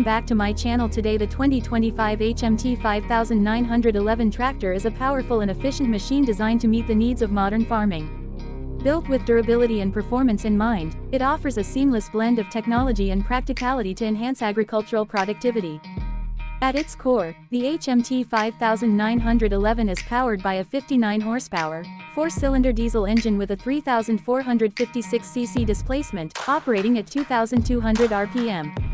Welcome back to my channel. Today the 2025 HMT 5911 tractor is a powerful and efficient machine designed to meet the needs of modern farming. Built with durability and performance in mind, it offers a seamless blend of technology and practicality to enhance agricultural productivity. At its core, the HMT 5911 is powered by a 59 horsepower, 4-cylinder diesel engine with a 3,456 cc displacement, operating at 2,200 RPM.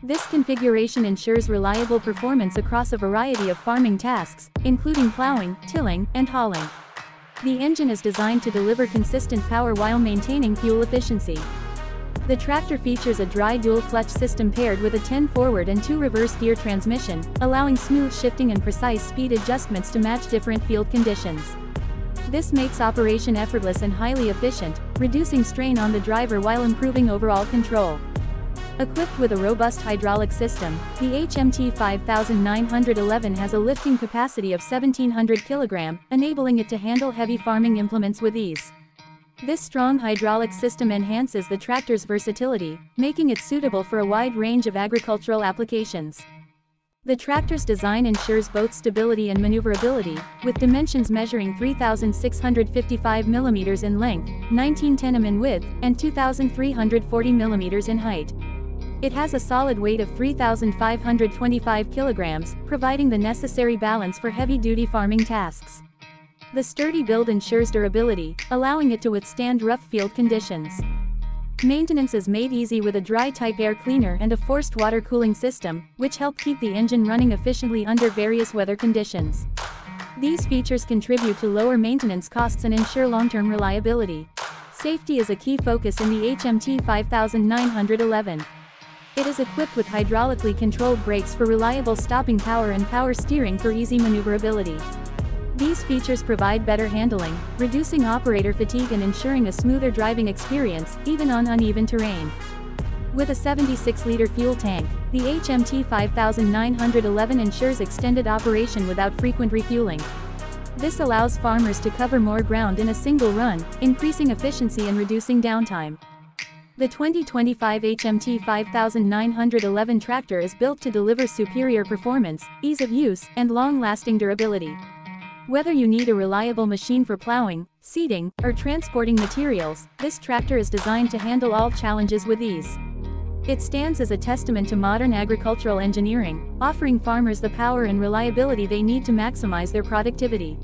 This configuration ensures reliable performance across a variety of farming tasks, including plowing, tilling, and hauling. The engine is designed to deliver consistent power while maintaining fuel efficiency. The tractor features a dry dual-clutch system paired with a 10 forward and 2 reverse gear transmission, allowing smooth shifting and precise speed adjustments to match different field conditions. This makes operation effortless and highly efficient, reducing strain on the driver while improving overall control. Equipped with a robust hydraulic system, the HMT 5911 has a lifting capacity of 1,700 kg, enabling it to handle heavy farming implements with ease. This strong hydraulic system enhances the tractor's versatility, making it suitable for a wide range of agricultural applications. The tractor's design ensures both stability and maneuverability, with dimensions measuring 3,655 mm in length, 1910 mm in width, and 2,340 mm in height. It has a solid weight of 3,525 kg, providing the necessary balance for heavy-duty farming tasks. The sturdy build ensures durability, allowing it to withstand rough field conditions. Maintenance is made easy with a dry-type air cleaner and a forced water cooling system, which help keep the engine running efficiently under various weather conditions. These features contribute to lower maintenance costs and ensure long-term reliability. Safety is a key focus in the HMT 5911. It is equipped with hydraulically controlled brakes for reliable stopping power and power steering for easy maneuverability. These features provide better handling, reducing operator fatigue and ensuring a smoother driving experience, even on uneven terrain. With a 76-liter fuel tank, the HMT 5911 ensures extended operation without frequent refueling. This allows farmers to cover more ground in a single run, increasing efficiency and reducing downtime. The 2025 HMT 5911 tractor is built to deliver superior performance, ease of use, and long-lasting durability. Whether you need a reliable machine for plowing, seeding, or transporting materials, this tractor is designed to handle all challenges with ease. It stands as a testament to modern agricultural engineering, offering farmers the power and reliability they need to maximize their productivity.